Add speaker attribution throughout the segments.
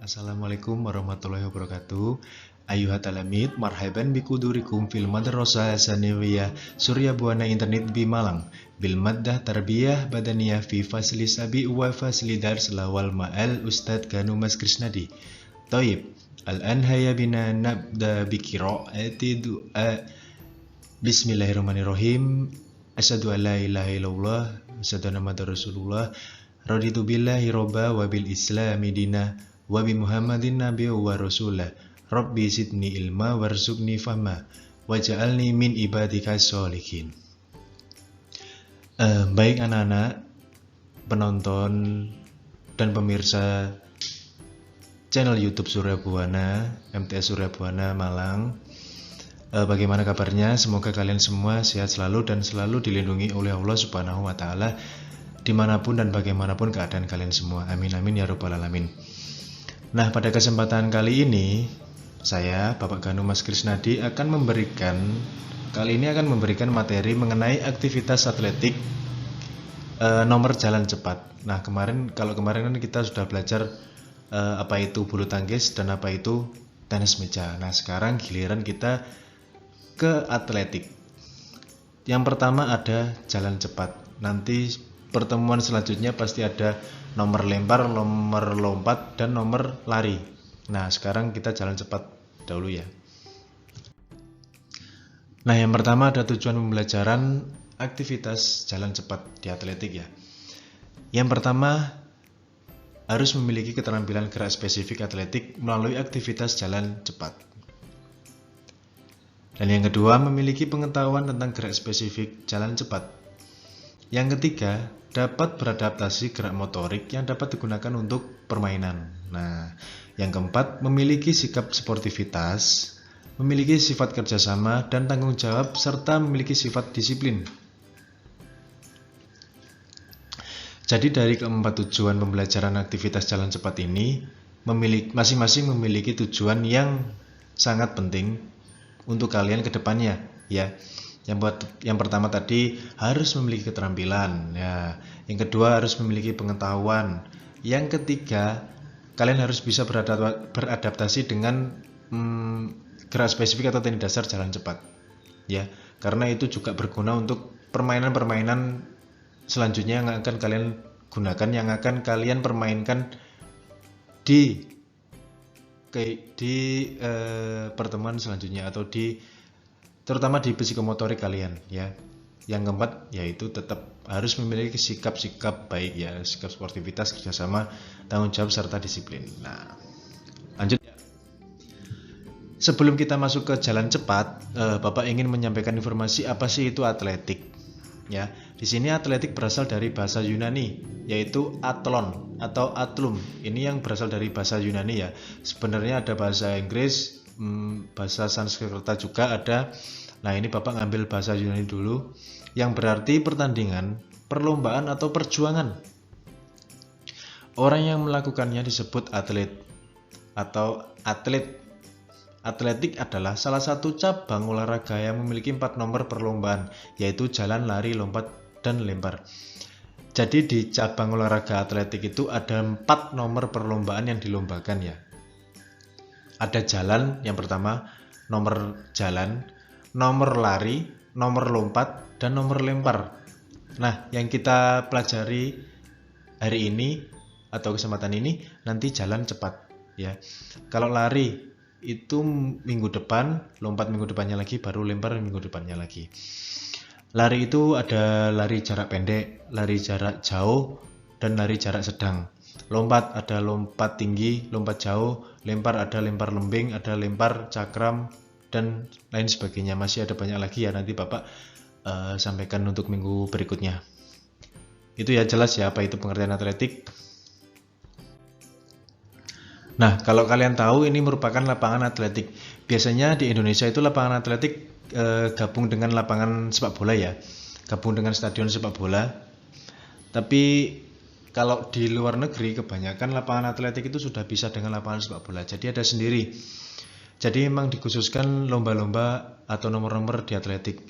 Speaker 1: Assalamualaikum warahmatullahi wabarakatuh. Ayuhat alamid, marhaban bikudurikum fil madrasah sanawiyah Surya Buana Internet bi Malang bil maddah tarbiyah badaniyah fi fasli sabi wa fasli dars lawal ma'al Ustadz Ganu Mas Krisnadi. Taib, al-an haya bina nabda bikira'ati du'a. Bismillahirrahmanirrahim. Asyhadu an la ilaha illallah wa asyhadu anna muhammadar rasulullah. Raditu billahi robba wa bil islami dina wa bi muhammadin nabiyya wa rasulah. Rabbi zidni ilma warzuqni fahma waj'alni min ibadika sholihin. Baik anak-anak, penonton dan pemirsa channel YouTube Surya Buana, MTS Surya Buana Malang. Bagaimana kabarnya? Semoga kalian semua sehat selalu dan selalu dilindungi oleh Allah Subhanahu wa Ta'ala dimanapun dan bagaimanapun keadaan kalian semua. Amin amin ya rabbal alamin. Nah, pada kesempatan kali ini saya, Bapak Ganu Mas Krisnadi, akan memberikan materi mengenai aktivitas atletik nomor jalan cepat. Nah, kemarin kan kita sudah belajar apa itu bulu tangkis dan apa itu tenis meja. Nah, sekarang giliran kita ke atletik. Yang pertama ada jalan cepat. Nanti pertemuan selanjutnya pasti ada nomor lempar, nomor lompat, dan nomor lari. Nah, sekarang kita jalan cepat dahulu ya. Nah, yang pertama ada tujuan pembelajaran aktivitas jalan cepat di atletik ya. Yang pertama harus memiliki keterampilan gerak spesifik atletik melalui aktivitas jalan cepat. Dan yang kedua memiliki pengetahuan tentang gerak spesifik jalan cepat. Yang ketiga dapat beradaptasi gerak motorik yang dapat digunakan untuk permainan. Nah, yang keempat memiliki sikap sportivitas, memiliki sifat kerjasama dan tanggung jawab, serta memiliki sifat disiplin. Jadi dari keempat tujuan pembelajaran aktivitas jalan cepat ini, masing-masing memiliki tujuan yang sangat penting untuk kalian ke depannya ya. Yang pertama tadi harus memiliki keterampilan ya. Yang kedua harus memiliki pengetahuan. Yang ketiga kalian harus bisa beradaptasi dengan gerak spesifik atau teknik dasar jalan cepat ya. Karena itu juga berguna untuk permainan-permainan selanjutnya yang akan kalian gunakan, yang akan kalian permainkan di pertemuan selanjutnya atau terutama di psikomotorik kalian ya. Yang keempat yaitu tetap harus memiliki sikap-sikap baik ya, sikap sportivitas, kerjasama, tanggung jawab serta disiplin. Nah, lanjut ya. Sebelum kita masuk ke jalan cepat, Bapak ingin menyampaikan informasi apa sih itu atletik ya. Di sini atletik berasal dari bahasa Yunani yaitu athlon atau atlum. Ini yang berasal dari bahasa Yunani ya. Sebenarnya ada bahasa Inggris, bahasa Sanskerta juga ada. Nah, ini Bapak ngambil bahasa Yunani dulu, yang berarti pertandingan, perlombaan atau perjuangan. Orang yang melakukannya disebut atlet atau atlet. Atletik adalah salah satu cabang olahraga yang memiliki 4 nomor perlombaan, yaitu jalan, lari, lompat, dan lempar. Jadi di cabang olahraga atletik itu ada 4 nomor perlombaan yang dilombakan ya. Ada jalan yang pertama, nomor jalan, nomor lari, nomor lompat, dan nomor lempar. Nah, yang kita pelajari hari ini atau kesempatan ini nanti jalan cepat ya. Kalau lari itu minggu depan, lompat minggu depannya lagi, baru lempar minggu depannya lagi. Lari itu ada lari jarak pendek, lari jarak jauh, dan lari jarak sedang. Lompat ada lompat tinggi, lompat jauh, lempar ada lempar lembing, ada lempar cakram, dan lain sebagainya. Masih ada banyak lagi ya, nanti Bapak sampaikan untuk minggu berikutnya. Itu ya, jelas ya apa itu pengertian atletik. Nah, kalau kalian tahu ini merupakan lapangan atletik. Biasanya di Indonesia itu lapangan atletik gabung dengan lapangan sepak bola ya, gabung dengan stadion sepak bola. Tapi kalau di luar negeri kebanyakan lapangan atletik itu sudah bisa dengan lapangan sepak bola. Jadi ada sendiri. Jadi memang dikhususkan lomba-lomba atau nomor-nomor di atletik.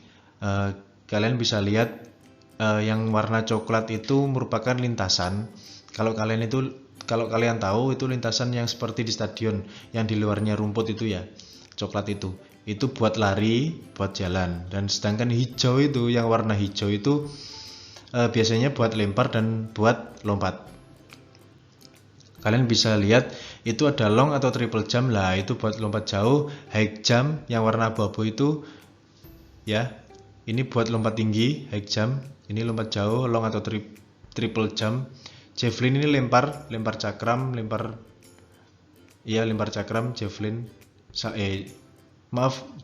Speaker 1: Kalian bisa lihat yang warna coklat itu merupakan lintasan. Kalau kalian itu kalau kalian tahu itu lintasan yang seperti di stadion yang di luarnya rumput itu ya, coklat itu buat lari, buat jalan. Dan sedangkan hijau itu, yang warna hijau itu biasanya buat lempar dan buat lompat. Kalian bisa lihat itu ada long atau triple jump lah, itu buat lompat jauh. High jump yang warna abu-abu itu ya, ini buat lompat tinggi, high jump. Ini lompat jauh, long atau triple jump. Javelin ini lempar cakram, lempar cakram, javelin.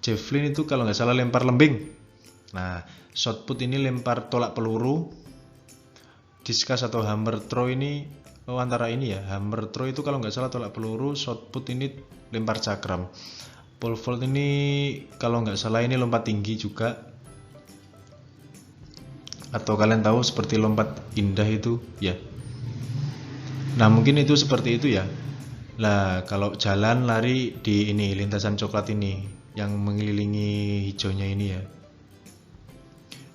Speaker 1: Javelin itu kalau nggak salah lempar lembing. Nah, shot put ini lempar tolak peluru. Discus atau hammer throw ini antara ini ya, hammer throw itu kalau nggak salah tolak peluru, shot put ini lempar cakram. Pole vault ini kalau nggak salah ini lompat tinggi juga. Atau kalian tahu seperti lompat indah itu ya. Nah, mungkin itu seperti itu ya. Nah, kalau jalan lari di ini lintasan coklat ini yang mengelilingi hijaunya ini ya.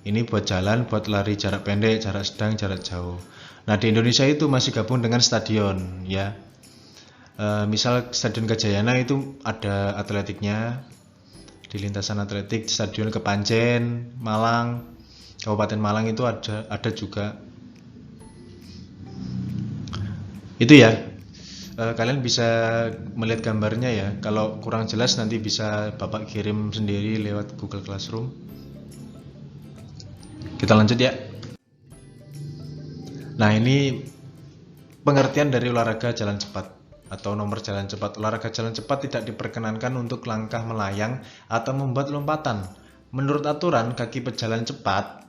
Speaker 1: Ini buat jalan, buat lari jarak pendek, jarak sedang, jarak jauh. Nah, di Indonesia itu masih gabung dengan stadion ya. Misal Stadion Gajayana itu ada atletiknya. Di lintasan atletik Stadion Kepanjen, Malang, Kabupaten Malang itu ada juga. Itu ya. Kalian bisa melihat gambarnya ya. Kalau kurang jelas nanti bisa Bapak kirim sendiri lewat Google Classroom. Kita lanjut ya. Nah, ini pengertian dari olahraga jalan cepat atau nomor jalan cepat. Olahraga jalan cepat tidak diperkenankan untuk langkah melayang atau membuat lompatan. Menurut aturan, kaki pejalan cepat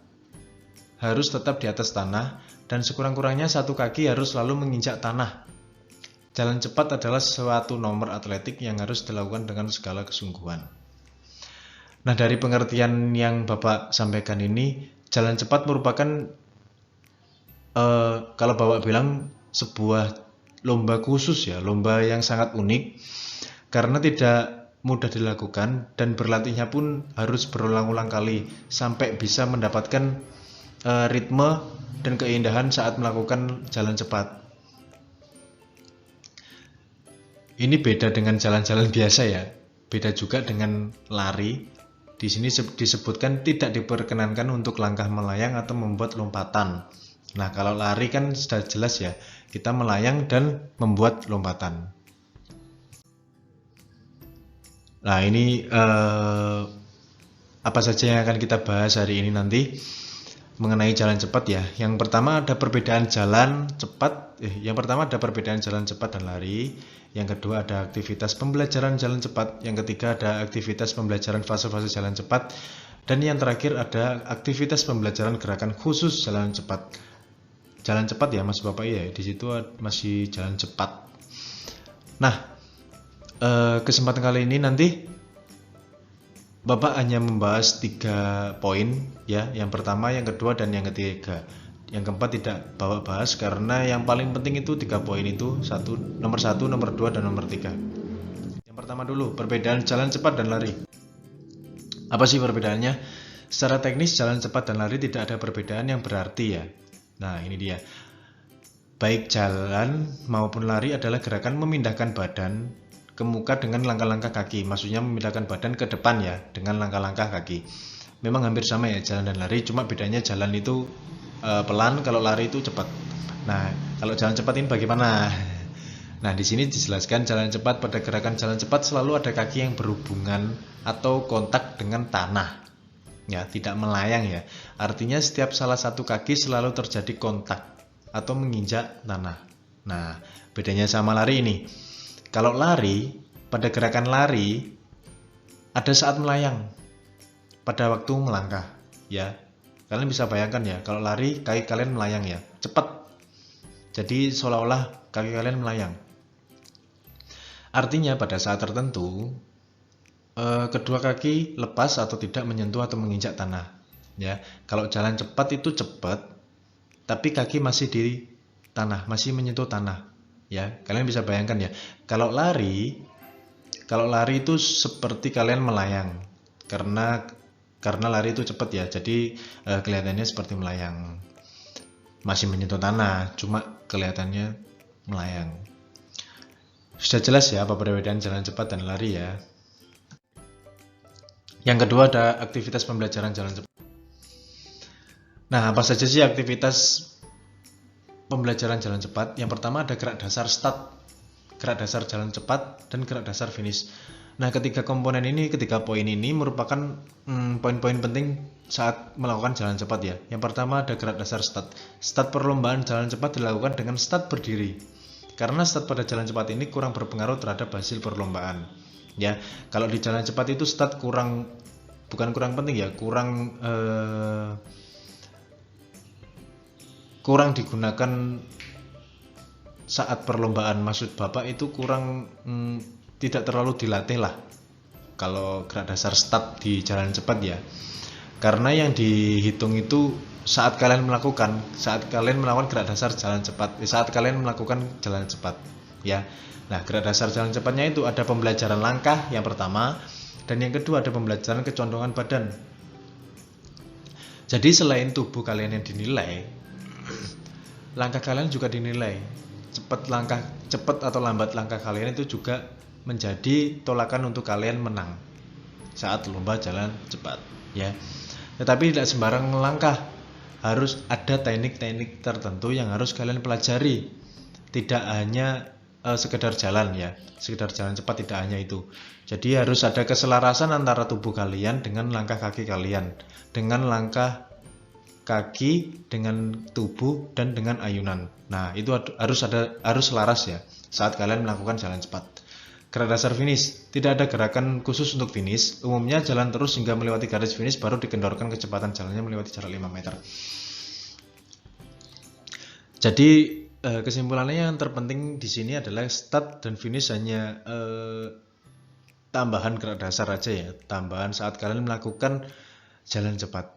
Speaker 1: harus tetap di atas tanah dan sekurang-kurangnya satu kaki harus selalu menginjak tanah. Jalan cepat adalah suatu nomor atletik yang harus dilakukan dengan segala kesungguhan. Nah, dari pengertian yang Bapak sampaikan ini, jalan cepat merupakan kalau Bapak bilang sebuah lomba khusus ya, lomba yang sangat unik karena tidak mudah dilakukan dan berlatihnya pun harus berulang-ulang kali sampai bisa mendapatkan ritme dan keindahan saat melakukan jalan cepat. Ini beda dengan jalan-jalan biasa ya, beda juga dengan lari. Di sini disebutkan tidak diperkenankan untuk langkah melayang atau membuat lompatan. Nah, kalau lari kan sudah jelas ya, kita melayang dan membuat lompatan. Nah, ini apa saja yang akan kita bahas hari ini nanti mengenai jalan cepat ya. Yang pertama ada perbedaan jalan cepat. Yang perbedaan jalan cepat dan lari. Yang kedua ada aktivitas pembelajaran jalan cepat. Yang ketiga ada aktivitas pembelajaran fase-fase jalan cepat. Dan yang terakhir ada aktivitas pembelajaran gerakan khusus jalan cepat. Jalan cepat ya Mas Bapak ya. Di situ masih jalan cepat. Nah, kesempatan kali ini nanti Bapak hanya membahas 3 poin ya. Yang pertama, yang kedua, dan yang ketiga. Yang keempat tidak Bapak bahas karena yang paling penting itu 3 poin itu nomor 1, nomor 2, dan nomor 3. Yang pertama dulu, perbedaan jalan cepat dan lari. Apa sih perbedaannya? Secara teknis jalan cepat dan lari tidak ada perbedaan yang berarti ya. Nah, ini dia. Baik jalan maupun lari adalah gerakan memindahkan badan ke muka dengan langkah-langkah kaki. Maksudnya memindahkan badan ke depan ya dengan langkah-langkah kaki. Memang hampir sama ya jalan dan lari, cuma bedanya jalan itu pelan, kalau lari itu cepat. Nah, kalau jalan cepat ini bagaimana? Nah, di sini dijelaskan jalan cepat. Pada gerakan jalan cepat selalu ada kaki yang berhubungan atau kontak dengan tanah. Ya, tidak melayang ya. Artinya setiap salah satu kaki selalu terjadi kontak atau menginjak tanah. Nah, bedanya sama lari ini. Kalau lari, pada gerakan lari ada saat melayang pada waktu melangkah ya. Kalian bisa bayangkan ya, kalau lari kaki kalian melayang ya, cepat. Jadi seolah-olah kaki kalian melayang. Artinya pada saat tertentu kedua kaki lepas atau tidak menyentuh atau menginjak tanah ya. Kalau jalan cepat itu cepat tapi kaki masih di tanah, masih menyentuh tanah ya. Kalian bisa bayangkan ya. Kalau lari itu seperti kalian melayang karena lari itu cepat ya. Jadi kelihatannya seperti melayang. Masih menyentuh tanah, cuma kelihatannya melayang. Sudah jelas ya apa perbedaan jalan cepat dan lari ya. Yang kedua ada aktivitas pembelajaran jalan cepat. Nah, apa saja sih aktivitas pembelajaran jalan cepat? Yang pertama ada gerak dasar start, gerak dasar jalan cepat, dan gerak dasar finish. Nah, ketiga poin ini merupakan poin-poin penting saat melakukan jalan cepat ya. Yang pertama ada gerak dasar start. Start perlombaan jalan cepat dilakukan dengan start berdiri. Karena start pada jalan cepat ini kurang berpengaruh terhadap hasil perlombaan. Ya, kalau di jalan cepat itu start bukan kurang penting ya, kurang digunakan saat perlombaan. Maksud Bapak itu tidak terlalu dilatih lah kalau gerak dasar start di jalan cepat ya, karena yang dihitung itu saat kalian melakukan gerak dasar jalan cepat, saat kalian melakukan jalan cepat ya. Nah, gerak dasar jalan cepatnya itu ada pembelajaran langkah yang pertama, dan yang kedua ada pembelajaran kecondongan badan. Jadi selain tubuh kalian yang dinilai, langkah kalian juga dinilai. Cepat atau lambat langkah kalian itu juga menjadi tolakan untuk kalian menang saat lomba jalan cepat ya. Tetapi tidak sembarang melangkah, harus ada teknik-teknik tertentu yang harus kalian pelajari. Tidak hanya sekedar jalan ya, sekedar jalan cepat tidak hanya itu. Jadi harus ada keselarasan antara tubuh kalian dengan langkah kaki kalian, dengan langkah kaki, dengan tubuh, dan dengan ayunan. Nah, itu harus selaras ya saat kalian melakukan jalan cepat. Gerak dasar finish, tidak ada gerakan khusus untuk finish. Umumnya jalan terus hingga melewati garis finish, baru dikendorkan kecepatan jalannya melewati jarak 5 meter. Jadi kesimpulannya yang terpenting di sini adalah start dan finish hanya tambahan gerak dasar aja ya, tambahan saat kalian melakukan jalan cepat.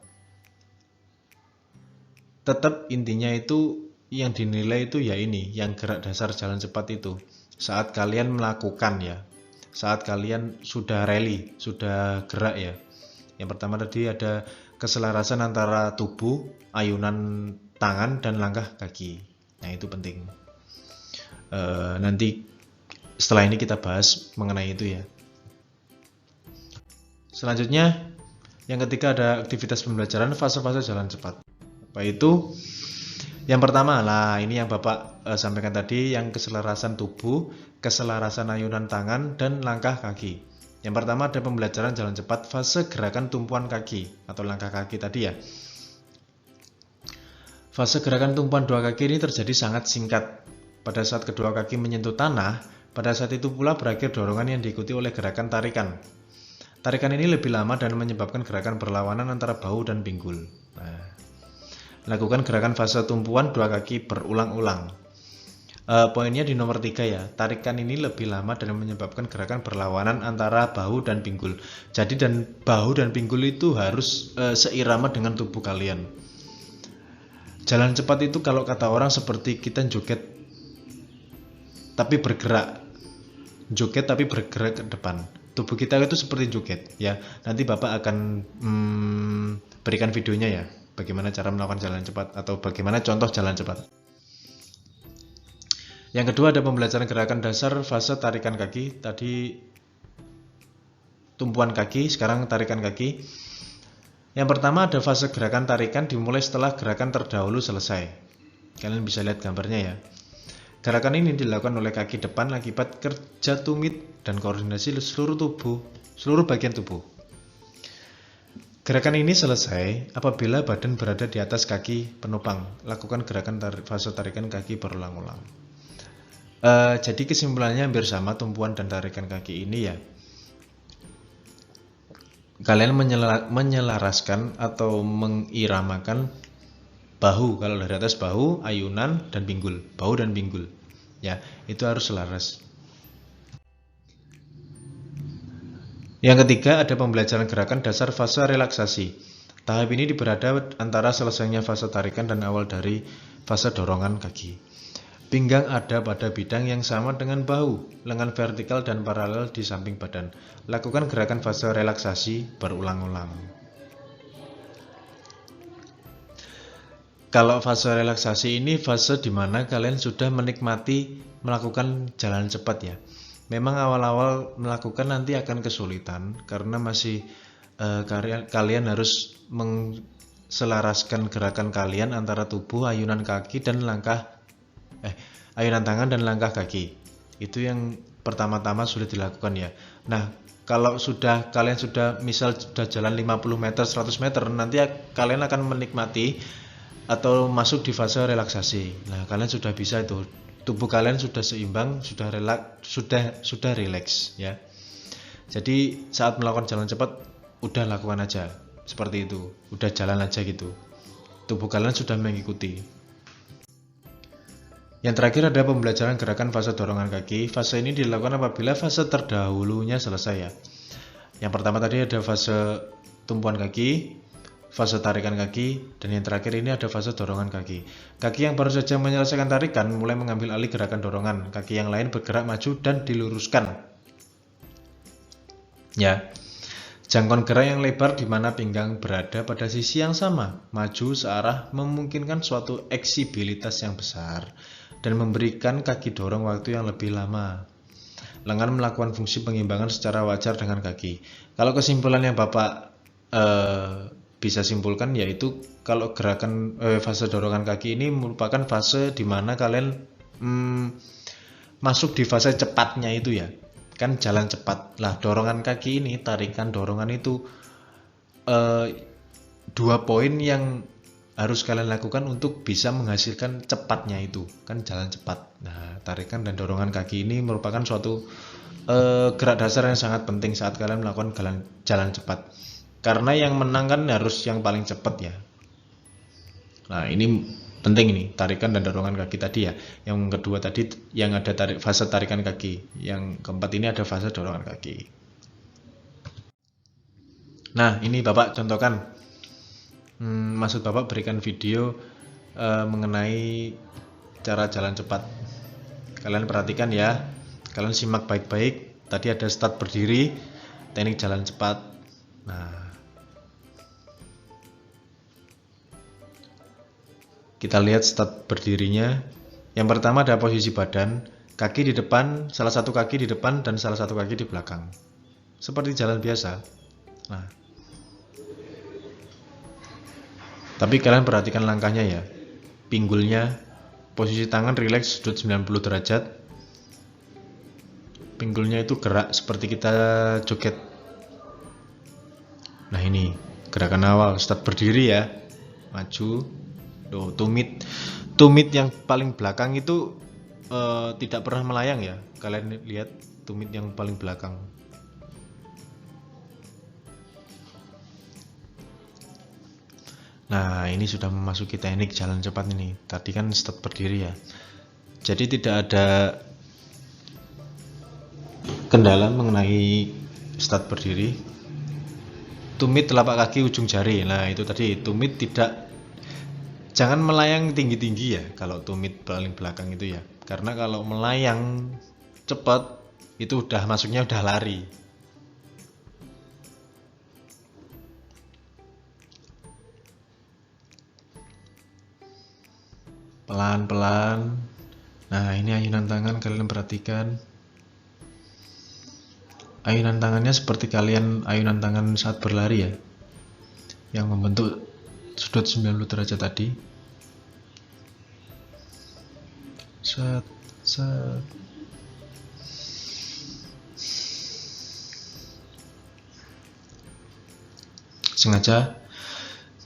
Speaker 1: Tetap intinya itu yang dinilai itu ya ini, yang gerak dasar jalan cepat itu. Saat kalian melakukan ya, saat kalian sudah rally, sudah gerak ya. Yang pertama tadi ada keselarasan antara tubuh, ayunan tangan, dan langkah kaki. Nah, itu penting. Nanti setelah ini kita bahas mengenai itu ya. Selanjutnya, yang ketiga ada aktivitas pembelajaran fase-fase jalan cepat. Apa itu? Yang pertama lah, ini yang Bapak sampaikan tadi, yang keselarasan tubuh, keselarasan ayunan tangan, dan langkah kaki. Yang pertama ada pembelajaran jalan cepat fase gerakan tumpuan kaki atau langkah kaki tadi ya. Fase gerakan tumpuan dua kaki ini terjadi sangat singkat. Pada saat kedua kaki menyentuh tanah, pada saat itu pula berakhir dorongan yang diikuti oleh gerakan tarikan. Tarikan ini lebih lama dan menyebabkan gerakan berlawanan antara bahu dan pinggul. Nah, lakukan gerakan fase tumpuan dua kaki berulang-ulang. Poinnya di nomor 3 ya. Tarikan ini lebih lama dan menyebabkan gerakan berlawanan antara bahu dan pinggul. Jadi bahu dan pinggul itu harus seirama dengan tubuh kalian. Jalan cepat itu kalau kata orang seperti kita joget tapi bergerak. Joget tapi bergerak ke depan. Tubuh kita itu seperti joget ya. Nanti Bapak akan berikan videonya ya, bagaimana cara melakukan jalan cepat atau bagaimana contoh jalan cepat. Yang kedua ada pembelajaran gerakan dasar fase tarikan kaki. Tadi tumpuan kaki, sekarang tarikan kaki. Yang pertama ada fase gerakan tarikan dimulai setelah gerakan terdahulu selesai. Kalian bisa lihat gambarnya ya. Gerakan ini dilakukan oleh kaki depan akibat kerja tumit dan koordinasi seluruh bagian tubuh. Gerakan ini selesai apabila badan berada di atas kaki penopang. Lakukan gerakan fase tarikan kaki berulang-ulang. Jadi kesimpulannya hampir sama tumpuan dan tarikan kaki ini ya. Kalian menyelaraskan atau mengiramakan bahu, kalau dari atas bahu, ayunan, dan pinggul. Bahu dan pinggul ya, itu harus selaras. Yang ketiga ada pembelajaran gerakan dasar fase relaksasi. Tahap ini berada antara selesainya fase tarikan dan awal dari fase dorongan kaki. Pinggang ada pada bidang yang sama dengan bahu, lengan vertikal dan paralel di samping badan. Lakukan gerakan fase relaksasi berulang-ulang. Kalau fase relaksasi ini fase dimana kalian sudah menikmati melakukan jalan cepat ya. Memang awal-awal melakukan nanti akan kesulitan karena masih kalian harus menselaraskan gerakan kalian antara tubuh, ayunan kaki dan ayunan tangan dan langkah kaki. Itu yang pertama-tama sudah dilakukan ya. Nah, kalau kalian sudah misal sudah jalan 50 meter, 100 meter, nanti kalian akan menikmati atau masuk di fase relaksasi. Nah, kalian sudah bisa itu. Tubuh kalian sudah seimbang, sudah rileks ya. Jadi saat melakukan jalan cepat udah lakukan aja seperti itu. Udah jalan aja gitu. Tubuh kalian sudah mengikuti. Yang terakhir ada pembelajaran gerakan fase dorongan kaki. Fase ini dilakukan apabila fase terdahulunya selesai ya. Yang pertama tadi ada fase tumpuan kaki, fase tarikan kaki, dan yang terakhir ini ada fase dorongan kaki. Kaki yang baru saja menyelesaikan tarikan mulai mengambil alih gerakan dorongan. Kaki yang lain bergerak maju dan diluruskan. Ya. Jangkauan gerak yang lebar di mana pinggang berada pada sisi yang sama, maju searah memungkinkan suatu eksibilitas yang besar dan memberikan kaki dorong waktu yang lebih lama. Lengan melakukan fungsi pengimbangan secara wajar dengan kaki. Kalau kesimpulan yang Bapak bisa simpulkan yaitu kalau gerakan fase dorongan kaki ini merupakan fase di mana kalian masuk di fase cepatnya itu ya. Kan jalan cepat. Lah, dorongan kaki ini, tarikan dorongan itu 2 poin yang harus kalian lakukan untuk bisa menghasilkan cepatnya itu. Kan jalan cepat. Nah, tarikan dan dorongan kaki ini merupakan suatu gerak dasar yang sangat penting saat kalian melakukan jalan cepat. Karena yang menang kan harus yang paling cepat ya. Nah, ini penting ini, tarikan dan dorongan kaki tadi ya. Yang kedua tadi yang ada fase tarikan kaki. Yang keempat ini ada fase dorongan kaki. Nah, ini Bapak contohkan. Maksud Bapak berikan video mengenai cara jalan cepat. Kalian perhatikan ya. Kalian simak baik-baik. Tadi ada start berdiri, teknik jalan cepat. Nah, kita lihat start berdirinya. Yang pertama ada posisi badan, kaki di depan, salah satu kaki di depan dan salah satu kaki di belakang. Seperti jalan biasa. Nah, tapi kalian perhatikan langkahnya ya. Pinggulnya, posisi tangan rileks sudut 90 derajat. Pinggulnya itu gerak seperti kita joget. Nah, ini gerakan awal, start berdiri ya. Maju. Tumit yang paling belakang itu tidak pernah melayang ya. Kalian lihat tumit yang paling belakang. Nah, ini sudah memasuki teknik jalan cepat ini. Tadi kan start berdiri ya. Jadi tidak ada kendala mengenai start berdiri. Tumit telapak kaki ujung jari. Nah, itu tadi tumit jangan melayang tinggi-tinggi ya kalau tumit paling belakang itu ya. Karena kalau melayang cepat itu masuknya udah lari. Pelan-pelan. Nah, ini ayunan tangan kalian perhatikan. Ayunan tangannya seperti ayunan tangan saat berlari ya. Yang membentuk sudut 90 derajat tadi. Set. Sengaja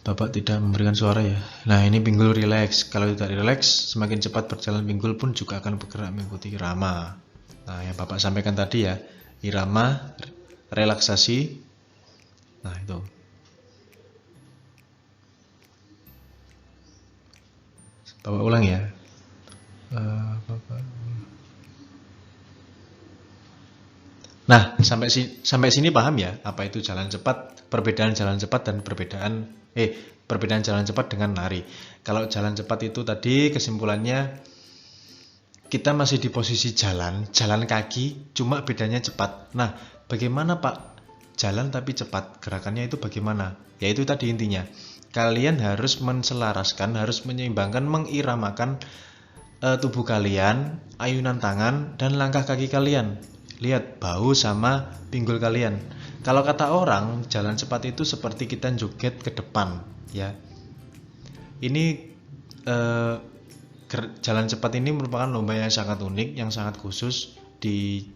Speaker 1: Bapak tidak memberikan suara ya. Nah, ini pinggul rileks. Kalau tidak rileks, semakin cepat berjalan pinggul pun juga akan bergerak mengikuti irama. Nah, yang Bapak sampaikan tadi ya, irama, relaksasi. Nah, itu. Bapak ulang ya. Nah, sampai sini paham ya apa itu jalan cepat, perbedaan jalan cepat dan perbedaan jalan cepat dengan lari. Kalau jalan cepat itu tadi kesimpulannya kita masih di posisi jalan kaki, cuma bedanya cepat. Nah, bagaimana Pak? Jalan tapi cepat, gerakannya itu bagaimana? Yaitu tadi intinya, kalian harus menselaraskan, harus menyeimbangkan, mengiramakan tubuh kalian, ayunan tangan, dan langkah kaki kalian. Lihat bahu sama pinggul kalian. Kalau kata orang, jalan cepat itu seperti kita joget ke depan, ya. Ini jalan cepat ini merupakan lomba yang sangat unik, yang sangat khusus di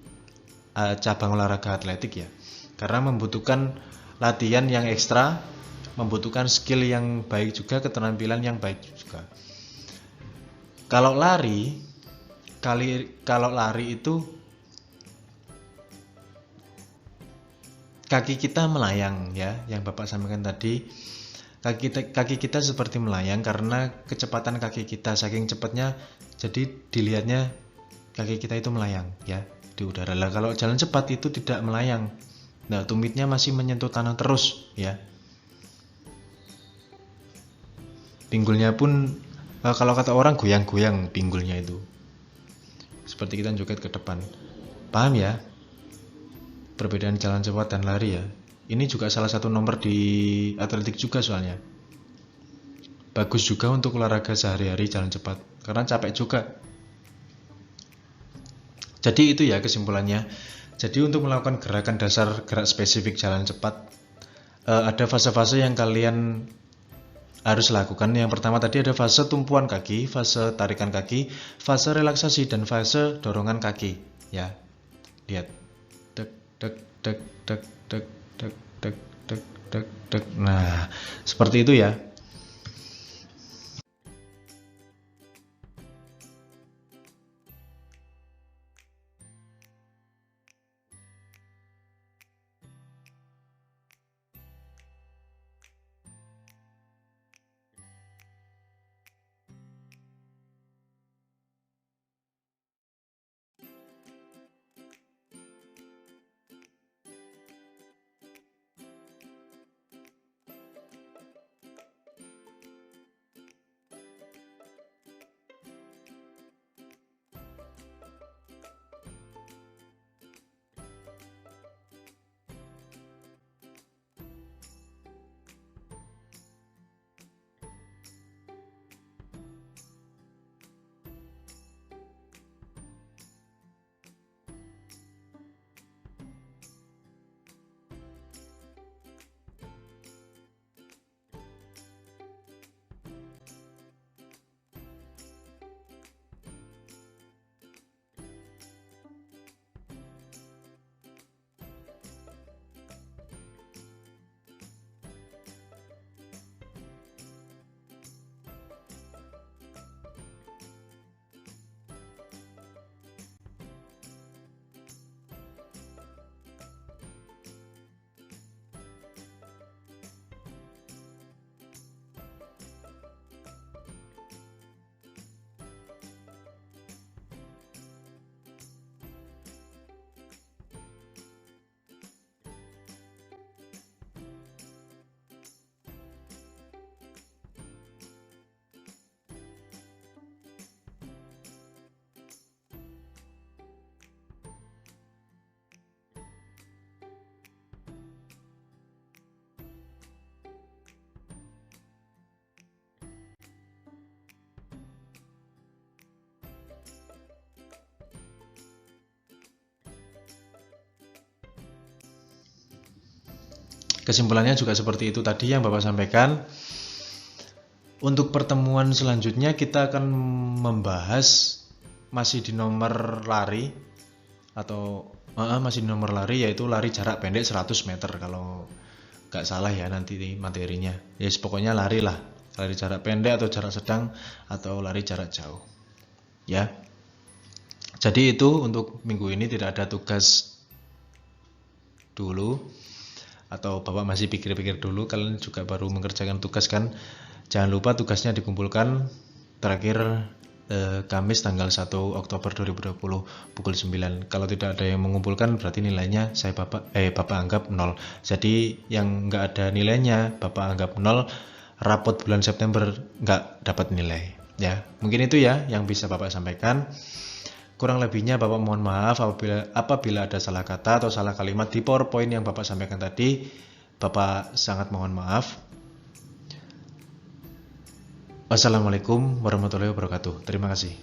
Speaker 1: cabang olahraga atletik ya. Karena membutuhkan latihan yang ekstra, membutuhkan skill yang baik juga, keterampilan yang baik juga. Kalau lari itu kaki kita melayang ya, yang Bapak sampaikan tadi. Kaki kita seperti melayang karena kecepatan kaki kita saking cepatnya, jadi dilihatnya kaki kita itu melayang ya di udara. Lah kalau jalan cepat itu tidak melayang. Nah, tumitnya masih menyentuh tanah terus ya. Pinggulnya pun kalau kata orang goyang-goyang pinggulnya itu. Seperti kita joget ke depan. Paham ya? Perbedaan jalan cepat dan lari ya. Ini juga salah satu nomor di atletik juga soalnya. Bagus juga untuk olahraga sehari-hari jalan cepat karena capek juga. Jadi itu ya kesimpulannya. Jadi untuk melakukan gerakan dasar gerak spesifik jalan cepat ada fase-fase yang kalian harus lakukan. Yang pertama tadi ada fase tumpuan kaki, fase tarikan kaki, fase relaksasi, dan fase dorongan kaki ya. Lihat dek dek dek dek dek dek dek dek dek dek. Nah seperti itu ya. Kesimpulannya juga seperti itu tadi yang Bapak sampaikan. Untuk pertemuan selanjutnya kita akan membahas masih di nomor lari atau masih di nomor lari, yaitu lari jarak pendek 100 meter kalau nggak salah ya nanti materinya. Ya pokoknya lari lah, lari jarak pendek atau jarak sedang atau lari jarak jauh. Ya. Jadi itu untuk minggu ini tidak ada tugas dulu. Atau Bapak masih pikir-pikir dulu, kalian juga baru mengerjakan tugas kan. Jangan lupa tugasnya dikumpulkan terakhir Kamis tanggal 1 Oktober 2020 pukul 9. Kalau tidak ada yang mengumpulkan berarti nilainya Bapak anggap 0. Jadi yang nggak ada nilainya Bapak anggap 0, rapot bulan September nggak dapat nilai ya. Mungkin itu ya yang bisa Bapak sampaikan. Kurang lebihnya Bapak mohon maaf apabila ada salah kata atau salah kalimat di PowerPoint yang Bapak sampaikan tadi. Bapak sangat mohon maaf. Wassalamualaikum warahmatullahi wabarakatuh. Terima kasih.